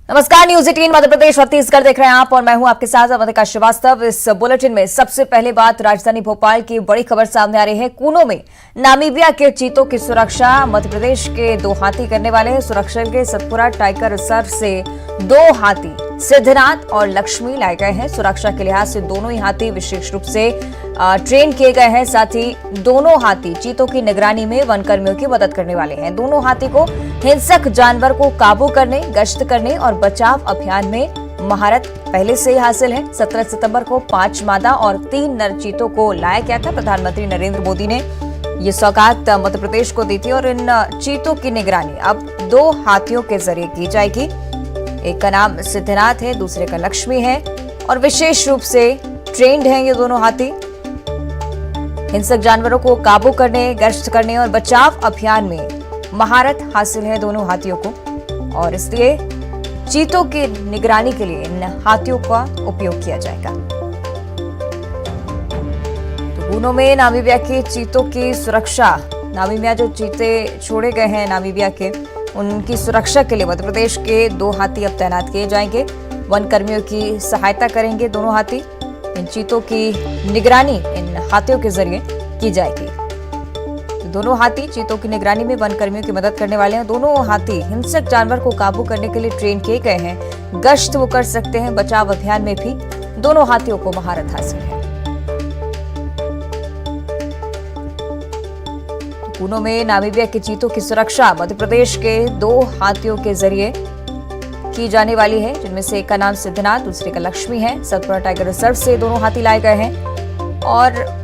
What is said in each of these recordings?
नमस्कार, न्यूज 18 मध्य प्रदेश छत्तीसगढ़ देख रहे हैं आप और मैं हूं आपके साथ अवंतिका श्रीवास्तव। इस बुलेटिन में सबसे पहले बात राजधानी भोपाल की बड़ी खबर सामने आ रही है। कूनो में नामीबिया के चीतों की सुरक्षा मध्य प्रदेश के 2 हाथी करने वाले हैं। सुरक्षा के सतपुरा टाइगर रिजर्व से 2 हाथी सिद्धनाथ और लक्ष्मी लाए गए हैं। सुरक्षा के लिहाज से दोनों ही हाथी विशेष रूप से ट्रेन किए गए हैं। साथ ही दोनों हाथी चीतों की निगरानी में वन कर्मियों की मदद करने वाले हैं। दोनों हाथी को हिंसक जानवर को काबू करने, गश्त करने और बचाव अभियान में महारत पहले से ही हासिल है। 17 सितंबर को 5 मादा और 3 नर चीतों को लाया गया था। प्रधानमंत्री नरेंद्र मोदी ने ये सौगात मध्य प्रदेश को दी थी और इन चीतों की निगरानी अब 2 हाथियों के जरिए की जाएगी। एक का नाम सिद्धनाथ है, दूसरे का लक्ष्मी है और विशेष रूप से ट्रेंड हैं ये दोनों हाथी। हिंसक जानवरों को काबू करने, गश्त करने और बचाव अभियान में महारत हासिल है दोनों हाथियों को और इसलिए चीतों की निगरानी के लिए इन हाथियों का उपयोग किया जाएगा। तो कूनो में नामीबिया के चीतों की सुरक्षा, नामीबिया जो चीते छोड़े गए हैं नामीबिया के, उनकी सुरक्षा के लिए मध्य प्रदेश के 2 हाथी अब तैनात किए जाएंगे। वन कर्मियों की सहायता करेंगे दोनों हाथी। इन चीतों की निगरानी इन हाथियों के जरिए की जाएगी। तो दोनों हाथी चीतों की निगरानी में वन कर्मियों की मदद करने वाले हैं। दोनों हाथी हिंसक जानवर को काबू करने के लिए ट्रेन किए गए हैं। गश्त वो कर सकते हैं। बचाव अभियान में भी दोनों हाथियों को महारत हासिल है। कूनो में नामीबिया के चीतों की सुरक्षा मध्य प्रदेश के 2 हाथियों के जरिए की जाने वाली है, जिनमें से एक का नाम सिद्धनाथ, दूसरे का लक्ष्मी है। सतपुरा टाइगर रिजर्व से दोनों हाथी लाए गए हैं और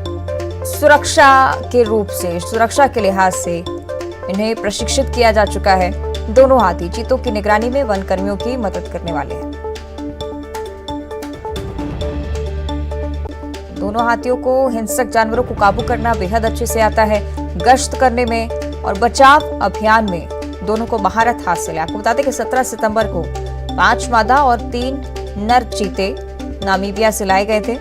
सुरक्षा के रूप से, सुरक्षा के लिहाज से इन्हें प्रशिक्षित किया जा चुका है। दोनों हाथी चीतों की निगरानी में वन कर्मियों की मदद करने वाले हैं। दोनों हाथियों को हिंसक जानवरों को काबू करना बेहद अच्छे से आता है। गश्त करने में और बचाव अभियान में दोनों को महारत हासिल है। आपको बता दें कि 17 सितंबर को 5 मादा और 3 नर चीते नामीबिया से लाए गए थे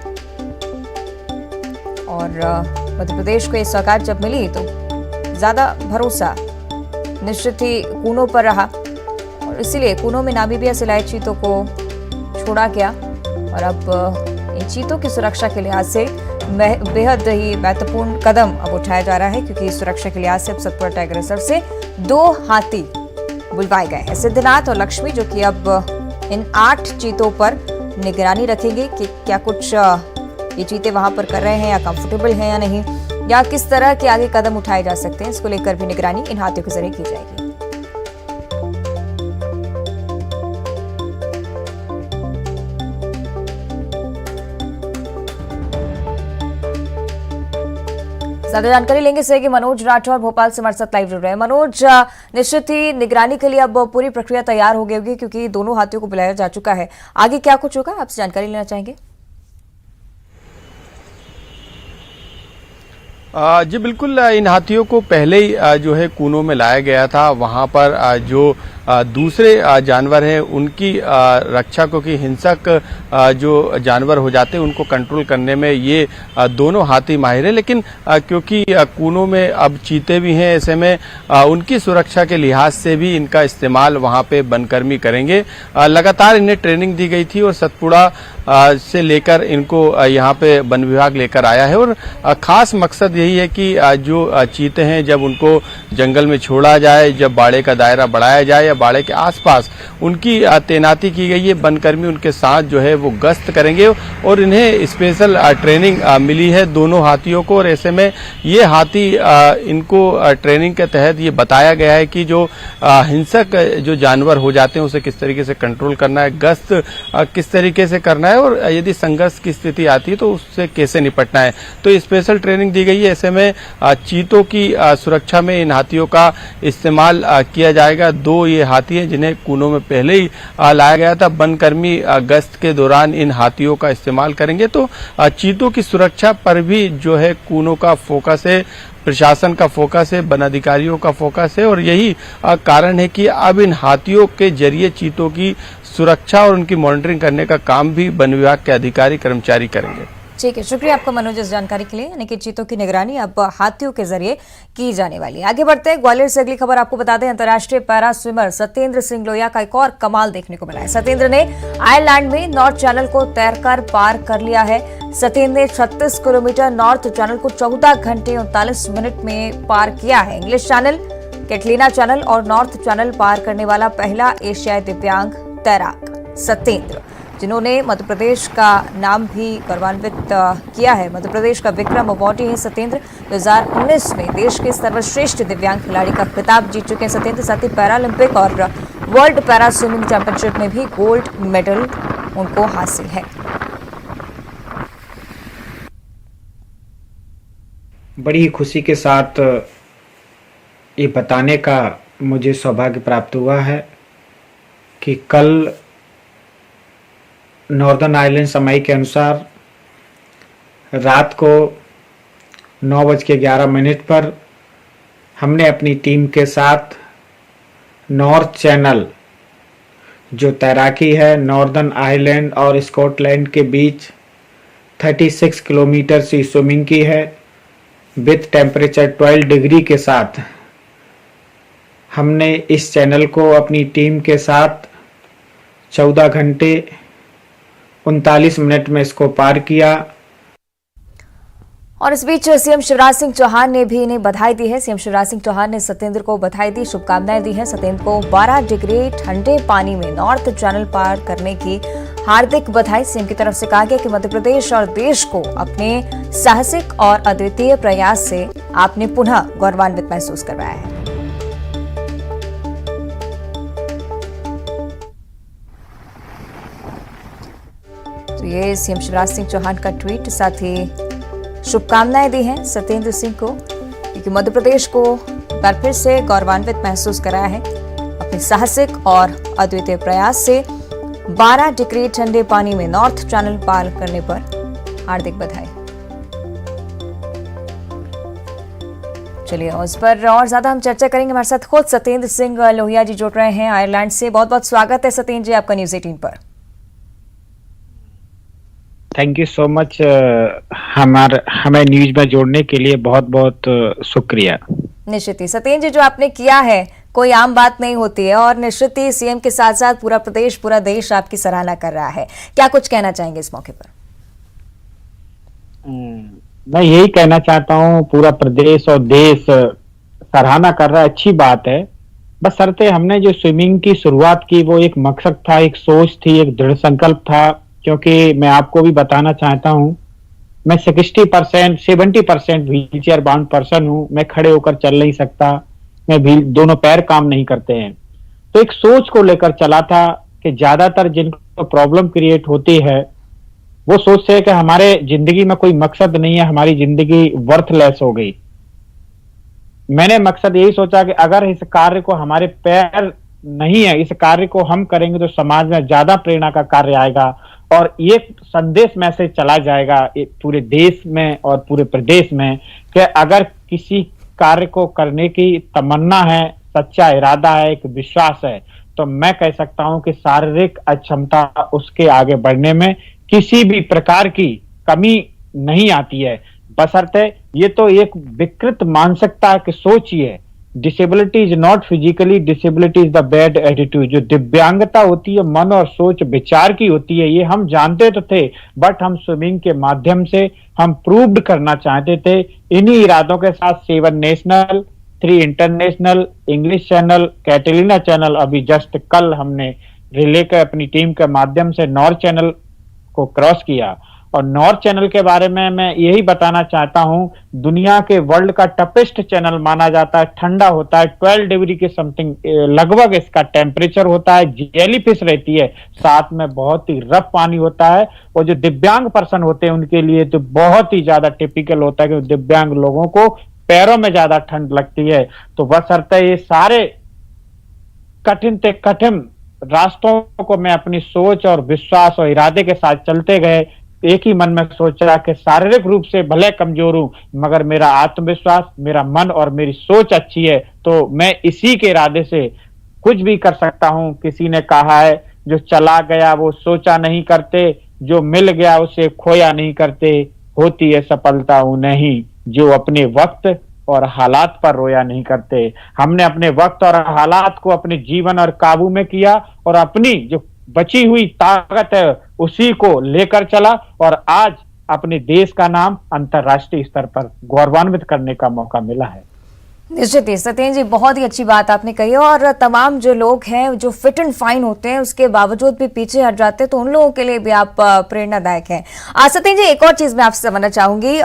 और मध्य प्रदेश को ये सौगात जब मिली तो ज्यादा भरोसा निश्चित ही कूनो पर रहा और इसीलिए कूनो में नामीबिया से लाए चीतों को छोड़ा गया और अब इन चीतों की सुरक्षा के लिहाज से बेहद ही महत्वपूर्ण कदम अब उठाया जा रहा है, क्योंकि सुरक्षा के लिहाज से अब सतपुरा टाइगर रिजर्व से 2 हाथी बुलवाए गए हैं, सिद्धनाथ और लक्ष्मी, जो कि अब इन 8 चीतों पर निगरानी रखेंगे कि क्या कुछ ये चीते वहां पर कर रहे हैं या कंफर्टेबल हैं या नहीं, या किस तरह के आगे कदम उठाए जा सकते हैं। इसको लेकर भी निगरानी इन हाथियों के जरिए की जाएगी। ज्यादा जानकारी लेंगे सहयोगी मनोज राठौर भोपाल से हमारे साथ लाइव जुड़ रहे हैं। मनोज, निश्चित ही निगरानी के लिए अब पूरी प्रक्रिया तैयार हो गई होगी, क्योंकि दोनों हाथियों को बुलाया जा चुका है। आगे क्या कुछ होगा, आपसे जानकारी लेना चाहेंगे? जी बिल्कुल, इन हाथियों को पहले ही जो है कूनो में लाया गया था। वहां पर जो दूसरे जानवर हैं उनकी रक्षा, क्योंकि हिंसक जो जानवर हो जाते हैं उनको कंट्रोल करने में ये दोनों हाथी माहिर है। लेकिन क्योंकि कूनो में अब चीते भी हैं, ऐसे में उनकी सुरक्षा के लिहाज से भी इनका इस्तेमाल वहां पे वनकर्मी करेंगे। लगातार इन्हें ट्रेनिंग दी गई थी और सतपुड़ा से लेकर इनको यहाँ पे वन विभाग लेकर आया है और खास मकसद यही है कि जो चीते हैं जब उनको जंगल में छोड़ा जाए, जब बाड़े का दायरा बढ़ाया जाए या बाड़े के आसपास उनकी तैनाती की गई है, वनकर्मी उनके साथ जो है वो गश्त करेंगे और इन्हें स्पेशल ट्रेनिंग मिली है दोनों हाथियों को। और ऐसे में ये हाथी इनको ट्रेनिंग के तहत ये बताया गया है कि जो हिंसक जो जानवर हो जाते हैं उसे किस तरीके से कंट्रोल करना है, गश्त किस तरीके से करना है और यदि संघर्ष की स्थिति आती है तो उससे कैसे निपटना है। तो स्पेशल ट्रेनिंग दी गई है। ऐसे में चीतों की सुरक्षा में इन हाथियों का इस्तेमाल किया जाएगा। 2 ये हाथी हैं जिन्हें कूनो में पहले ही लाया गया था। वनकर्मी गश्त के दौरान इन हाथियों का इस्तेमाल करेंगे। तो चीतों की सुरक्षा पर भी जो है कूनो का फोकस है, प्रशासन का फोकस है, वन अधिकारियों का फोकस है और यही कारण है कि अब इन हाथियों के जरिए चीतों की सुरक्षा और उनकी मॉनिटरिंग करने का काम भी वन विभाग के अधिकारी कर्मचारी करेंगे। ठीक है, शुक्रिया आपका मनोज इस जानकारी के लिए। यानी कि चीतों की निगरानी अब हाथियों के जरिए की जाने वाली है। आगे बढ़ते हैं, ग्वालियर से अगली खबर आपको बता दें, अंतर्राष्ट्रीय पैरा स्विमर सत्येंद्र सिंह लोहिया का एक और कमाल देखने को मिला है। सत्येंद्र ने आयरलैंड में नॉर्थ चैनल को तैरकर पार कर लिया है। सत्येंद्र ने 36 किलोमीटर नॉर्थ चैनल को 14 घंटे 39 मिनट में पार किया है। इंग्लिश चैनल, कैटलीना चैनल और नॉर्थ चैनल पार करने वाला पहला एशियाई दिव्यांग तैराक सत्येंद्र, जिन्होंने मध्य प्रदेश का नाम भी गौरवान्वित किया है। मध्य प्रदेश का विक्रम अवार्डी है सत्येंद्र। 2019 में देश के सर्वश्रेष्ठ दिव्यांग खिलाड़ी का खिताब जीत चुके हैं सत्येंद्र। साथ ही पैरालंपिक और वर्ल्ड पैरा स्विमिंग चैंपियनशिप में भी गोल्ड मेडल उनको हासिल है। बड़ी खुशी के साथ ये बताने का मुझे सौभाग्य प्राप्त हुआ है कि कल नॉर्दर्न आयरलैंड समय के अनुसार रात को 9:11 पर हमने अपनी टीम के साथ नॉर्थ चैनल जो तैराकी है नॉर्दर्न आयरलैंड और स्कॉटलैंड के बीच 36 किलोमीटर की स्विमिंग की है। विथ टेम्परेचर 12 डिग्री के साथ हमने इस चैनल को अपनी टीम के साथ 14 घंटे 39 मिनट में इसको पार किया। और इस बीच सीएम शिवराज सिंह चौहान ने भी इन्हें बधाई दी है। सीएम शिवराज सिंह चौहान ने सत्येंद्र को बधाई दी, शुभकामनाएं दी हैं। सत्येंद्र को 12 डिग्री ठंडे पानी में नॉर्थ चैनल पार करने की हार्दिक बधाई। सीएम की तरफ से कहा गया कि मध्य प्रदेश और देश को अपने साहसिक और अद्वितीय प्रयास से आपने पुनः गौरवान्वित महसूस करवाया है। तो ये सीएम शिवराज सिंह चौहान का ट्वीट, साथ ही शुभकामनाएं दी हैं सत्येंद्र सिंह को, क्योंकि मध्य प्रदेश को बार फिर से गौरवान्वित महसूस कराया है अपने साहसिक और अद्वितीय प्रयास से। 12 डिग्री ठंडे पानी में नॉर्थ चैनल पार करने पर हार्दिक बधाई। चलिए उस पर और ज्यादा हम चर्चा करेंगे। हमारे साथ खुद सत्येंद्र सिंह लोहिया जी जुड़ रहे हैं आयरलैंड से। बहुत बहुत स्वागत है सत्येंद्र जी आपका न्यूज 18 पर। Thank you so much. हमें न्यूज में जोड़ने के लिए बहुत बहुत शुक्रिया। निश्चित ही सत्येंद्र जी, जो आपने किया है कोई आम बात नहीं होती है और निश्चित ही सीएम के साथ साथ पूरा प्रदेश पूरा देश आपकी सराहना कर रहा है। क्या कुछ कहना चाहेंगे इस मौके पर? मैं यही कहना चाहता हूँ, पूरा प्रदेश और देश सराहना कर रहा है, अच्छी बात है। बशर्ते हमने जो स्विमिंग की शुरुआत की वो एक मकसद था, एक सोच थी, एक दृढ़ संकल्प था। क्योंकि मैं आपको भी बताना चाहता हूं, मैं 60% 70% व्हील चेयर बाउंड पर्सन हूं। मैं खड़े होकर चल नहीं सकता, मैं भी दोनों पैर काम नहीं करते हैं। तो एक सोच को लेकर चला था कि ज्यादातर जिनको प्रॉब्लम क्रिएट होती है वो सोचते हैं कि हमारे जिंदगी में कोई मकसद नहीं है, हमारी जिंदगी वर्थलेस हो गई। मैंने मकसद यही सोचा कि अगर इस कार्य को हमारे पैर नहीं है, इस कार्य को हम करेंगे तो समाज में ज्यादा प्रेरणा का कार्य आएगा और ये संदेश मैसेज चला जाएगा पूरे देश में और पूरे प्रदेश में कि अगर किसी कार्य को करने की तमन्ना है, सच्चा इरादा है, एक विश्वास है, तो मैं कह सकता हूं कि शारीरिक अक्षमता उसके आगे बढ़ने में किसी भी प्रकार की कमी नहीं आती है। बशर्ते ये तो एक विकृत मानसिकता की सोच ही है। Disability is not physically, disability is the bad attitude. जो दिव्यांगता होती है मन और सोच विचार की होती है, ये हम जानते तो थे, बट हम स्विमिंग के माध्यम से हम प्रूव्ड करना चाहते थे। इन्हीं इरादों के साथ 7 national, 3 international, English channel, Catalina channel, अभी जस्ट कल हमने रिले के अपनी टीम के माध्यम से नॉर्थ चैनल को क्रॉस किया। और नॉर्थ चैनल के बारे में मैं यही बताना चाहता हूं, दुनिया के वर्ल्ड का टफेस्ट चैनल माना जाता है, ठंडा होता है, 12 डिग्री के समथिंग लगभग इसका टेम्परेचर होता है, जेलीफिश रहती है, साथ में बहुत ही रफ पानी होता है। और जो दिव्यांग पर्सन होते हैं उनके लिए तो बहुत ही ज्यादा टिपिकल होता है कि दिव्यांग लोगों को पैरों में ज्यादा ठंड लगती है। तो बशर्ते ये सारे कठिन से कठिन रास्तों को मैं अपनी सोच और विश्वास और इरादे के साथ चलते गए, एक ही मन में सोचा कि शारीरिक रूप से भले कमजोर हूं मगर मेरा आत्मविश्वास, मेरा मन और मेरी सोच अच्छी है, तो मैं इसी के इरादे से कुछ भी कर सकता हूं। किसी ने कहा है जो चला गया वो सोचा नहीं करते, जो मिल गया उसे खोया नहीं करते, होती है सफलता उन्हें ही जो अपने वक्त और हालात पर रोया नहीं करते। हमने अपने वक्त और हालात को अपने जीवन और काबू में किया और अपनी जो बची हुई ताकत है उसी को लेकर चला और आज अपने देश का नाम अंतर्राष्ट्रीय स्तर पर गौरवान्वित करने का मौका मिला है। निश्चित ही सत्येंद्र जी, बहुत ही अच्छी बात आपने कही और तमाम जो लोग हैं जो फिट एंड फाइन होते हैं उसके बावजूद भी पीछे हट जाते हैं, तो उन लोगों के लिए भी आप प्रेरणादायक हैं। सत्येंद्र जी, एक और चीज मैं आपसे समझना चाहूंगी,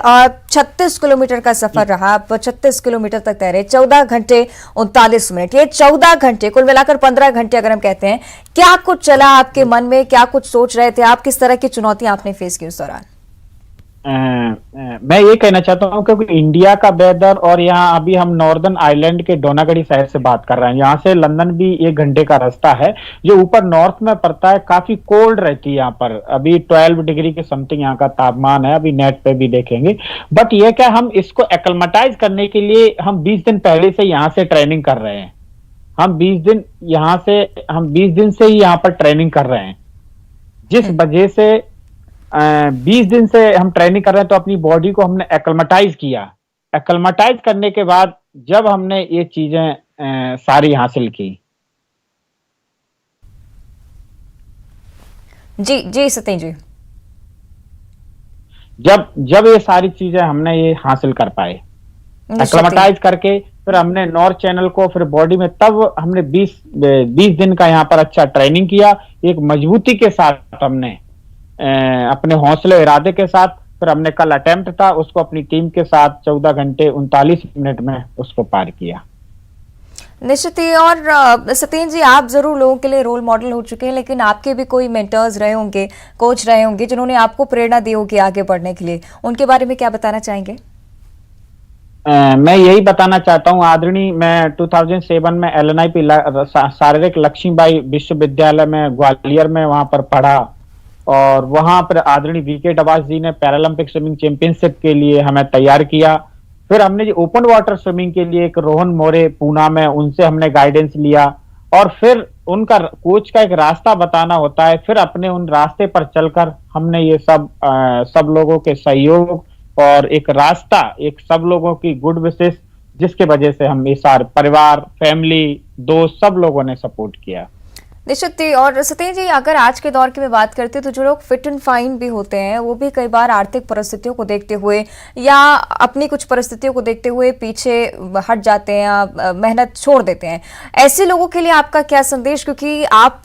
36 किलोमीटर का सफर रहा, आप 36 किलोमीटर तक तैरे, 14 घंटे 39 मिनट, ये 14 घंटे कुल मिलाकर 15 घंटे अगर हम कहते हैं, क्या कुछ चला आपके मन में, क्या कुछ सोच रहे थे आप, किस तरह की चुनौतियां आपने फेस की उस दौरान? मैं ये कहना चाहता हूँ क्योंकि इंडिया का वेदर और यहाँ अभी हम नॉर्दर्न आइलैंड के डोनागढ़ी शहर से बात कर रहे हैं, यहाँ से लंदन भी 1 घंटे का रास्ता है जो ऊपर नॉर्थ में पड़ता है, काफी कोल्ड रहती है यहाँ पर, अभी 12 डिग्री के समथिंग यहाँ का तापमान है, अभी नेट पे भी देखेंगे। बट ये क्या हम इसको एक्लमेटाइज करने के लिए हम 20 दिन पहले से यहाँ से ट्रेनिंग कर रहे हैं, हम 20 दिन से ही यहाँ पर ट्रेनिंग कर रहे हैं, जिस वजह से 20 दिन से हम ट्रेनिंग कर रहे हैं, तो अपनी बॉडी को हमने एक्लमेटाइज किया। एक्लमेटाइज करने के बाद जब हमने ये चीजें सारी हासिल की। जी जी सत्येंद्र जी, जब ये सारी चीजें हमने ये हासिल कर पाए, एक्लमेटाइज करके फिर हमने नॉर्थ चैनल को फिर बॉडी में, तब हमने 20 दिन का यहाँ पर अच्छा ट्रेनिंग किया, एक मजबूती के साथ हमने अपने हौसले इरादे के साथ, फिर हमने कल अटेम्प्ट था उसको अपनी टीम के साथ 14 घंटे 39 मिनट में उसको पार किया। निश्चित ही। और सत्येंद्र जी, आप जरूर लोगों के लिए रोल मॉडल हो चुके हैं, लेकिन आपके भी कोई मेंटर्स रहे होंगे, कोच रहे होंगे जिन्होंने आपको प्रेरणा दी होगी आगे बढ़ने के लिए, उनके बारे में क्या बताना चाहेंगे? मैं यही बताना चाहता हूँ आदरणीय, मैं 2007 में LNIP शारीरिक लक्ष्मीबाई विश्वविद्यालय में ग्वालियर में वहां पर पढ़ा और वहां पर आदरणीय VK डबास जी ने पैरालंपिक स्विमिंग चैंपियनशिप के लिए हमें तैयार किया। फिर हमने जो ओपन वाटर स्विमिंग के लिए एक रोहन मोरे पूना में, उनसे हमने गाइडेंस लिया और फिर उनका कोच का एक रास्ता बताना होता है, फिर अपने उन रास्ते पर चलकर हमने ये सब लोगों के सहयोग और एक रास्ता, एक सब लोगों की गुड विशेष, जिसके वजह से हम ये सारे परिवार, फैमिली, दोस्त, सब लोगों ने सपोर्ट किया। निश्चित ही। और सत्येंद्र जी, अगर आज के दौर की मैं बात करती हूँ तो जो लोग फिट एंड फाइन भी होते हैं वो भी कई बार आर्थिक परिस्थितियों को देखते हुए या अपनी कुछ परिस्थितियों को देखते हुए पीछे हट जाते हैं या मेहनत छोड़ देते हैं। ऐसे लोगों के लिए आपका क्या संदेश, क्योंकि आप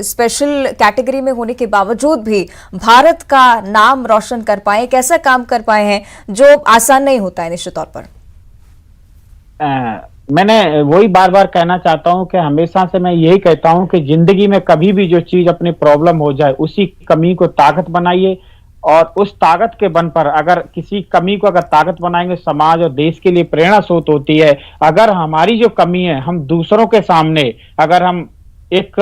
स्पेशल कैटेगरी में होने के बावजूद भी भारत का नाम रोशन कर पाए, एक ऐसा काम कर पाए हैं जो आसान नहीं होता है निश्चित तौर पर। मैंने वही बार बार कहना चाहता हूं कि हमेशा से मैं यही कहता हूं कि जिंदगी में कभी भी जो चीज अपनी प्रॉब्लम हो जाए उसी कमी को ताकत बनाइए और उस ताकत के बल पर अगर किसी कमी को अगर ताकत बनाएंगे, समाज और देश के लिए प्रेरणा स्रोत होती है। अगर हमारी जो कमी है हम दूसरों के सामने अगर हम एक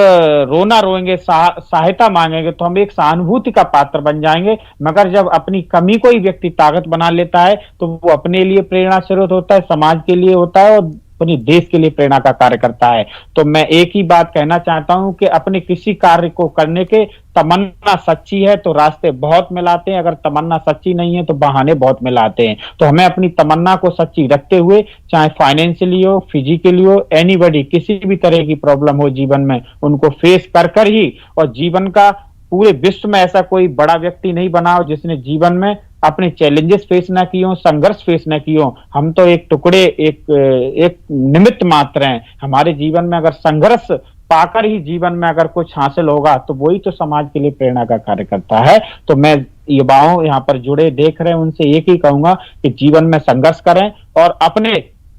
रोना रोएंगे, सहायता मांगेंगे, तो हम एक सहानुभूति का पात्र बन जाएंगे। मगर जब अपनी कमी को ही व्यक्ति ताकत बना लेता है तो वो अपने लिए प्रेरणा स्रोत होता है, समाज के लिए होता है और अपने देश के लिए प्रेरणा का कार्य करता है। तो मैं एक ही बात कहना चाहता हूं कि अपने किसी कार्य को करने के तमन्ना सच्ची है तो रास्ते बहुत मिलाते हैं, अगर तमन्ना सच्ची नहीं है तो बहाने बहुत मिलाते हैं। तो हमें अपनी तमन्ना को सच्ची रखते हुए, चाहे फाइनेंशियली हो, फिजिकली हो, एनीबॉडी, किसी भी तरह की प्रॉब्लम हो जीवन में, उनको फेस कर ही, और जीवन का पूरे विश्व में ऐसा कोई बड़ा व्यक्ति नहीं बना हो जिसने जीवन में अपने चैलेंजेस फेस ना किए हो, संघर्ष फेस ना किए हो। हम तो एक टुकड़े, एक निमित्त मात्र हैं। हमारे जीवन में अगर संघर्ष पाकर ही जीवन में अगर कुछ हासिल होगा तो वही तो समाज के लिए प्रेरणा का कार्य करता है। तो मैं युवाओं यहाँ पर जुड़े देख रहे हैं उनसे एक ही कहूंगा कि जीवन में संघर्ष करें और अपने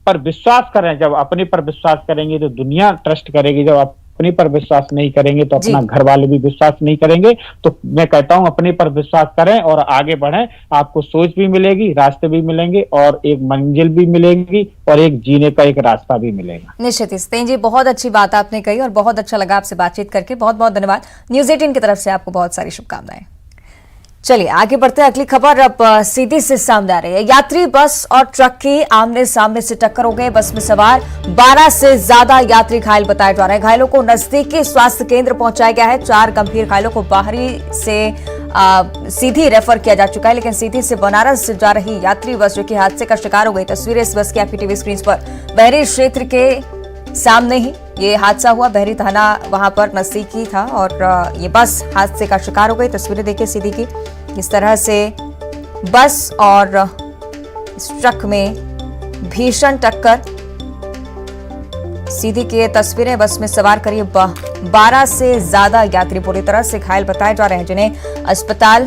पर विश्वास करें। जब अपने पर विश्वास करेंगे तो दुनिया ट्रस्ट करेगी, जब अपने पर विश्वास नहीं करेंगे तो अपना घर वाले भी विश्वास नहीं करेंगे। तो मैं कहता हूं अपने पर विश्वास करें और आगे बढ़ें, आपको सोच भी मिलेगी, रास्ते भी मिलेंगे और एक मंजिल भी मिलेगी और एक जीने का एक रास्ता भी मिलेगा। निश्चित ही सत्येंद्र जी, बहुत अच्छी बात आपने कही और बहुत अच्छा लगा आपसे बातचीत करके। बहुत बहुत धन्यवाद। न्यूज़ 18 की तरफ से आपको बहुत सारी शुभकामनाएं। चलिए आगे बढ़ते हैं। अगली खबर अब सीधी से सामने आ रही है। यात्री बस और ट्रक की आमने सामने से टक्कर हो गई। बस में सवार 12 से ज्यादा यात्री घायल बताए जा रहे हैं। घायलों को नजदीकी स्वास्थ्य केंद्र पहुंचाया गया है। 4 गंभीर घायलों को बाहरी से सीधी रेफर किया जा चुका है, लेकिन सीधी से बनारस जा रही यात्री बस जो कि हादसे का शिकार हो गई। तस्वीरें इस बस की आपकी टीवी स्क्रीन पर। बहरी क्षेत्र के सामने ही ये हादसा हुआ। बहरी थाना वहां पर नजदीकी था और ये बस हादसे का शिकार हो गई। तस्वीरें देखिए सीधी की, किस तरह से बस और इस ट्रक में भीषण टक्कर। सीधी की ये तस्वीरें। बस में सवार करीब 12 से ज्यादा यात्री बुरी तरह से घायल बताए जा रहे हैं, जिन्हें अस्पताल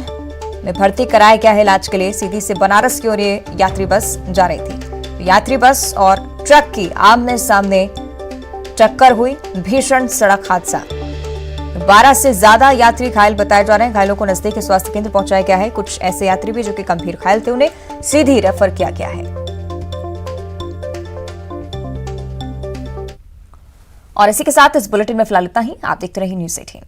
में भर्ती कराया गया है इलाज के लिए। सीधी से बनारस की ओर ये यात्री बस जा रही थी। यात्री बस और ट्रक की आमने सामने टक्कर हुई। भीषण सड़क हादसा। 12 से ज्यादा यात्री घायल बताए जा रहे हैं। घायलों को नजदीकी स्वास्थ्य केंद्र पहुंचाया गया है। कुछ ऐसे यात्री भी जो कि गंभीर घायल थे, उन्हें सीधी रेफर किया गया है। और इसी के साथ इस बुलेटिन में फिलहाल इतना ही। आप देखते रहिए न्यूज़ 18।